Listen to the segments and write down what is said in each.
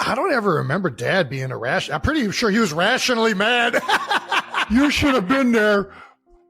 I don't ever remember Dad being irrational. I'm pretty sure he was rationally mad. You should have been there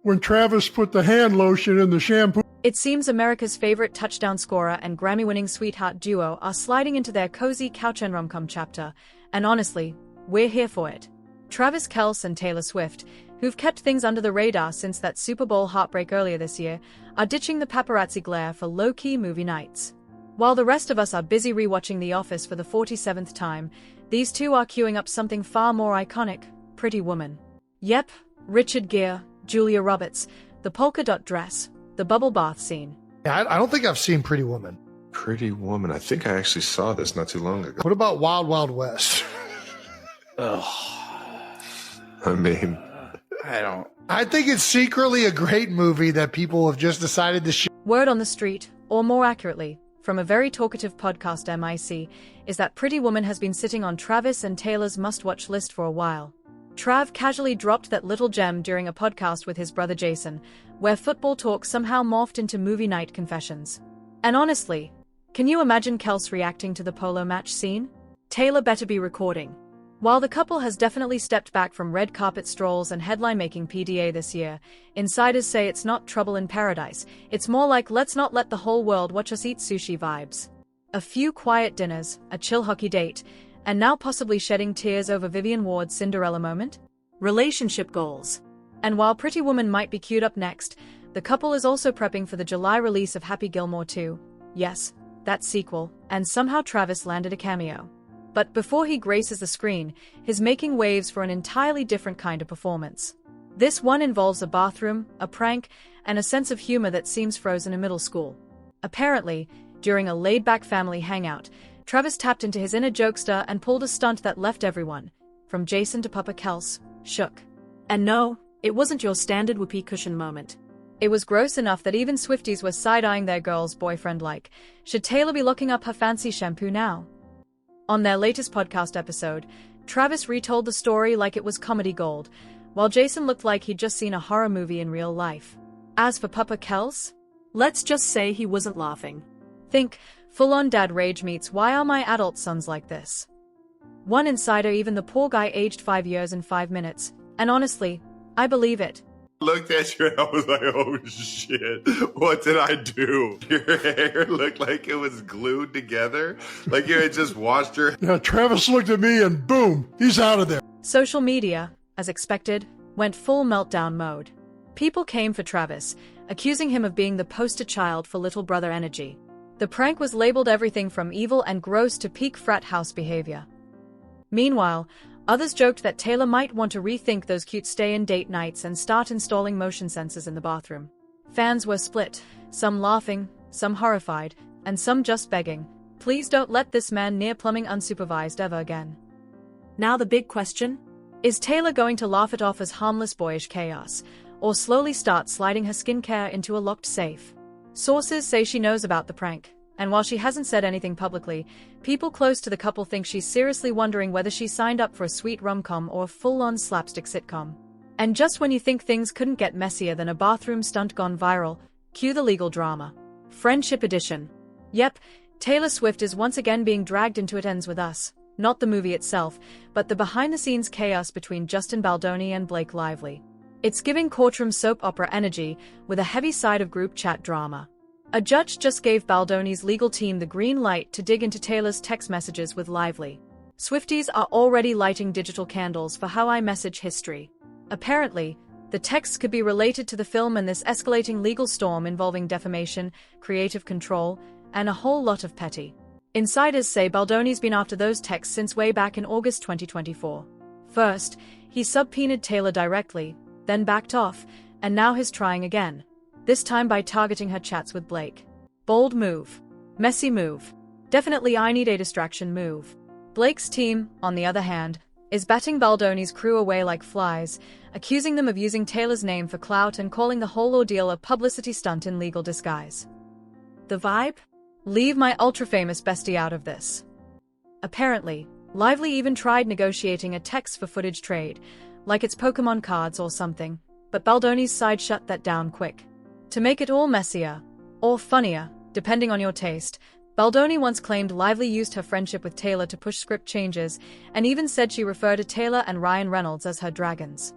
when Travis put the hand lotion in the shampoo. It seems America's favorite touchdown scorer and Grammy-winning sweetheart duo are sliding into their cozy couch and rom-com chapter, and honestly, we're here for it. Travis Kelce and Taylor Swift, who've kept things under the radar since that Super Bowl heartbreak earlier this year, are ditching the paparazzi glare for low-key movie nights. While the rest of us are busy rewatching The Office for the 47th time, these two are queuing up something far more iconic, Pretty Woman. Yep, Richard Gere, Julia Roberts, the polka dot dress, the bubble bath scene. Yeah, I don't think I've seen Pretty Woman. Pretty Woman. I think I actually saw this not too long ago. What about Wild Wild West? I mean, I think it's secretly a great movie that people have just decided to Word on the street, or more accurately, from a very talkative podcast MIC, is that Pretty Woman has been sitting on Travis and Taylor's must-watch list for a while. Trav casually dropped that little gem during a podcast with his brother Jason, where football talk somehow morphed into movie night confessions. And honestly, can you imagine Kelce reacting to the polo match scene? Taylor better be recording. While the couple has definitely stepped back from red carpet strolls and headline-making PDA this year, insiders say it's not trouble in paradise, it's more like let's not let the whole world watch us eat sushi vibes. A few quiet dinners, a chill hockey date, and now possibly shedding tears over Vivian Ward's Cinderella moment? Relationship goals. And while Pretty Woman might be queued up next, the couple is also prepping for the July release of Happy Gilmore 2. Yes, that sequel, and somehow Travis landed a cameo. But before he graces the screen, he's making waves for an entirely different kind of performance. This one involves a bathroom, a prank, and a sense of humor that seems frozen in middle school. Apparently, during a laid-back family hangout, Travis tapped into his inner jokester and pulled a stunt that left everyone, from Jason to Papa Kelce, shook. And no, it wasn't your standard whoopee cushion moment. It was gross enough that even Swifties were side-eyeing their girl's boyfriend like, should Taylor be locking up her fancy shampoo now? On their latest podcast episode, Travis retold the story like it was comedy gold, while Jason looked like he'd just seen a horror movie in real life. As for Papa Kelce, let's just say he wasn't laughing. Think, full-on dad rage meets why are my adult sons like this? One insider even the poor guy aged 5 years and 5 minutes, and honestly, I believe it. Looked at you and I was like, oh shit, what did I do? Your hair looked like it was glued together, like you had just washed your... Yeah, Travis looked at me and boom, he's out of there. Social media, as expected, went full meltdown mode. People came for Travis, accusing him of being the poster child for little brother energy. The prank was labeled everything from evil and gross to peak frat house behavior. Meanwhile, others joked that Taylor might want to rethink those cute stay-in date nights and start installing motion sensors in the bathroom. Fans were split, some laughing, some horrified, and some just begging, please don't let this man near plumbing unsupervised ever again. Now the big question? Is Taylor going to laugh it off as harmless boyish chaos, or slowly start sliding her skincare into a locked safe? Sources say she knows about the prank, and while she hasn't said anything publicly, people close to the couple think she's seriously wondering whether she signed up for a sweet rom-com or a full-on slapstick sitcom. And just when you think things couldn't get messier than a bathroom stunt gone viral, cue the legal drama. Friendship edition. Yep, Taylor Swift is once again being dragged into It Ends With Us, not the movie itself, but the behind-the-scenes chaos between Justin Baldoni and Blake Lively. It's giving courtroom soap opera energy, with a heavy side of group chat drama. A judge just gave Baldoni's legal team the green light to dig into Taylor's text messages with Lively. Swifties are already lighting digital candles for How I Message history. Apparently, the texts could be related to the film and this escalating legal storm involving defamation, creative control, and a whole lot of petty. Insiders say Baldoni's been after those texts since way back in August 2024. First, he subpoenaed Taylor directly, then backed off, and now he's trying again. This time by targeting her chats with Blake. Bold move. Messy move. Definitely I need a distraction move. Blake's team, on the other hand, is batting Baldoni's crew away like flies, accusing them of using Taylor's name for clout and calling the whole ordeal a publicity stunt in legal disguise. The vibe? Leave my ultra-famous bestie out of this. Apparently, Lively even tried negotiating a text for footage trade, like it's Pokemon cards or something, but Baldoni's side shut that down quick. To make it all messier, or funnier, depending on your taste, Baldoni once claimed Lively used her friendship with Taylor to push script changes, and even said she referred to Taylor and Ryan Reynolds as her dragons.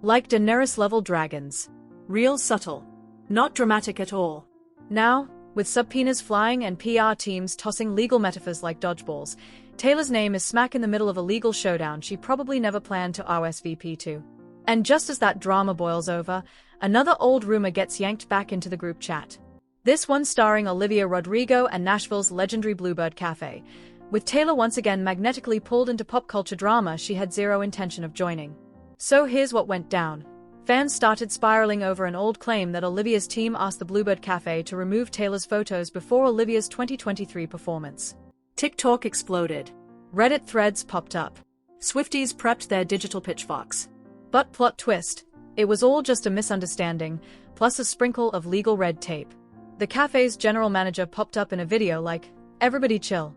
Like Daenerys-level dragons. Real subtle. Not dramatic at all. Now, with subpoenas flying and PR teams tossing legal metaphors like dodgeballs, Taylor's name is smack in the middle of a legal showdown she probably never planned to RSVP to. And just as that drama boils over, another old rumor gets yanked back into the group chat. This one starring Olivia Rodrigo and Nashville's legendary Bluebird Cafe, with Taylor once again magnetically pulled into pop culture drama she had zero intention of joining. So here's what went down. Fans started spiraling over an old claim that Olivia's team asked the Bluebird Cafe to remove Taylor's photos before Olivia's 2023 performance. TikTok exploded. Reddit threads popped up. Swifties prepped their digital pitchforks. But plot twist, it was all just a misunderstanding, plus a sprinkle of legal red tape. The cafe's general manager popped up in a video like, "Everybody chill."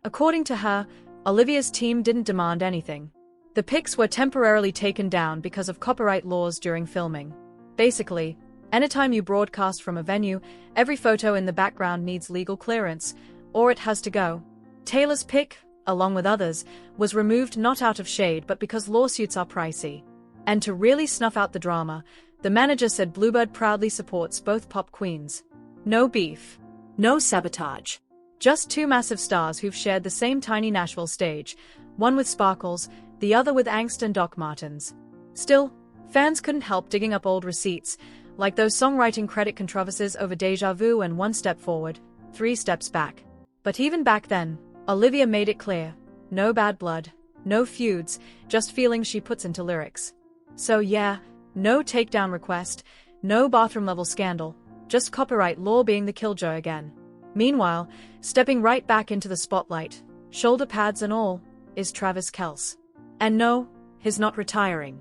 According to her, Olivia's team didn't demand anything. The pics were temporarily taken down because of copyright laws during filming. Basically, anytime you broadcast from a venue, every photo in the background needs legal clearance, or it has to go. Taylor's pic, along with others, was removed not out of shade but because lawsuits are pricey. And to really snuff out the drama, the manager said Bluebird proudly supports both pop queens. No beef. No sabotage. Just two massive stars who've shared the same tiny Nashville stage, one with sparkles, the other with angst and Doc Martens. Still, fans couldn't help digging up old receipts, like those songwriting credit controversies over Deja Vu and One Step Forward, Three Steps Back. But even back then, Olivia made it clear, no bad blood, no feuds, just feelings she puts into lyrics. So yeah, no takedown request, no bathroom-level scandal, just copyright law being the killjoy again. Meanwhile, stepping right back into the spotlight, shoulder pads and all, is Travis Kelce. And no, he's not retiring.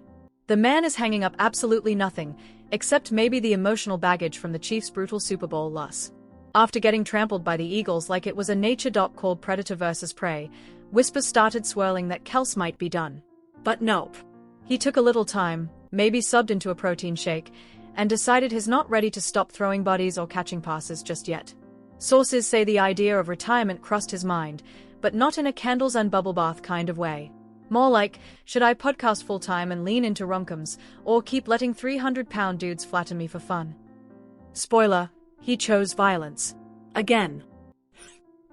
The man is hanging up absolutely nothing, except maybe the emotional baggage from the Chiefs' brutal Super Bowl loss. After getting trampled by the Eagles like it was a nature doc called Predator vs. Prey, whispers started swirling that Kelce might be done. But nope. He took a little time, maybe subbed into a protein shake, and decided he's not ready to stop throwing bodies or catching passes just yet. Sources say the idea of retirement crossed his mind, but not in a candles and bubble bath kind of way. More like, should I podcast full-time and lean into rom-coms, or keep letting 300-pound dudes flatten me for fun? Spoiler, he chose violence. Again.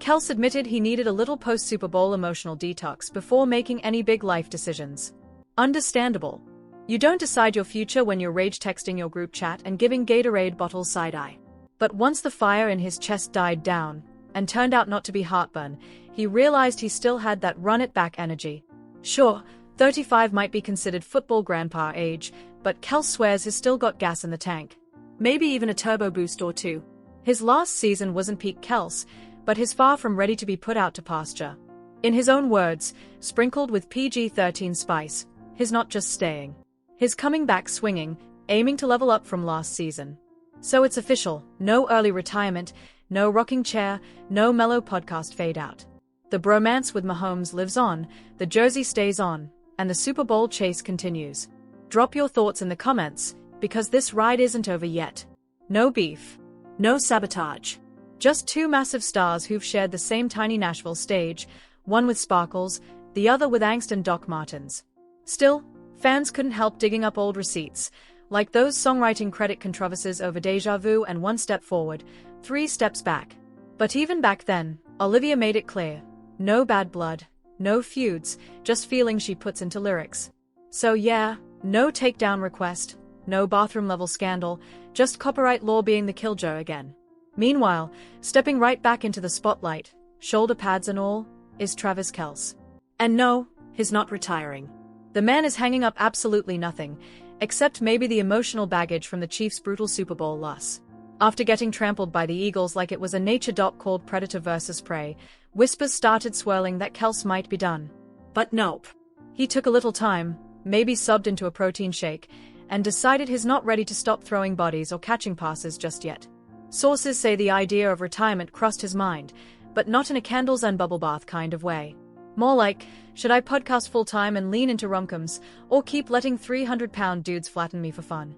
Kelce admitted he needed a little post-Super Bowl emotional detox before making any big life decisions. Understandable. You don't decide your future when you're rage texting your group chat and giving Gatorade bottles side-eye. But once the fire in his chest died down, and turned out not to be heartburn, he realized he still had that run-it-back energy. Sure, 35 might be considered football grandpa age, but Kelce swears he's still got gas in the tank. Maybe even a turbo boost or two. His last season wasn't peak Kelce, but he's far from ready to be put out to pasture. In his own words, sprinkled with PG-13 spice, he's not just staying. He's coming back swinging, aiming to level up from last season. So it's official, no early retirement, no rocking chair, no mellow podcast fade out. The bromance with Mahomes lives on, the jersey stays on, and the Super Bowl chase continues. Drop your thoughts in the comments, because this ride isn't over yet. No beef. No sabotage. Just two massive stars who've shared the same tiny Nashville stage, one with sparkles, the other with angst and Doc Martens. Still, fans couldn't help digging up old receipts, like those songwriting credit controversies over Deja Vu and One Step Forward, Three Steps Back. But even back then, Olivia made it clear. No bad blood, no feuds, just feelings she puts into lyrics. So yeah, no takedown request, no bathroom-level scandal, just copyright law being the killjoy again. Meanwhile, stepping right back into the spotlight, shoulder pads and all, is Travis Kelce. And no, he's not retiring. The man is hanging up absolutely nothing, except maybe the emotional baggage from the Chiefs' brutal Super Bowl loss. After getting trampled by the Eagles like it was a nature doc called Predator vs. Prey, whispers started swirling that Kelce might be done. But nope. He took a little time, maybe subbed into a protein shake, and decided he's not ready to stop throwing bodies or catching passes just yet. Sources say the idea of retirement crossed his mind, but not in a candles and bubble bath kind of way. More like, should I podcast full-time and lean into rom-coms, or keep letting 300-pound dudes flatten me for fun?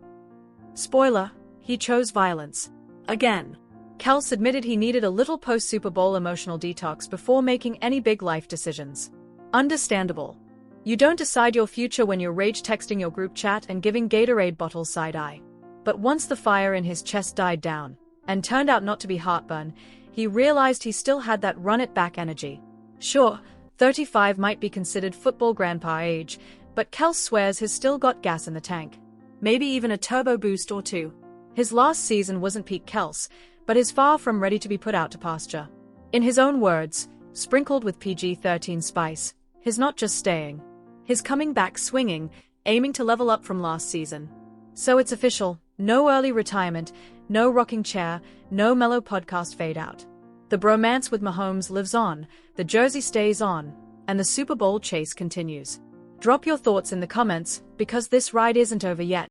Spoiler, he chose violence. Again. Kelce admitted he needed a little post-Super Bowl emotional detox before making any big life decisions. Understandable. You don't decide your future when you're rage texting your group chat and giving Gatorade bottles side-eye. But once the fire in his chest died down, and turned out not to be heartburn, he realized he still had that run-it-back energy. Sure, 35 might be considered football grandpa age, but Kelce swears he's still got gas in the tank. Maybe even a turbo boost or two. His last season wasn't peak Kelce, but is far from ready to be put out to pasture. In his own words, sprinkled with PG-13 spice, he's not just staying. He's coming back swinging, aiming to level up from last season. So it's official, no early retirement, no rocking chair, no mellow podcast fade out. The bromance with Mahomes lives on, the jersey stays on, and the Super Bowl chase continues. Drop your thoughts in the comments, because this ride isn't over yet.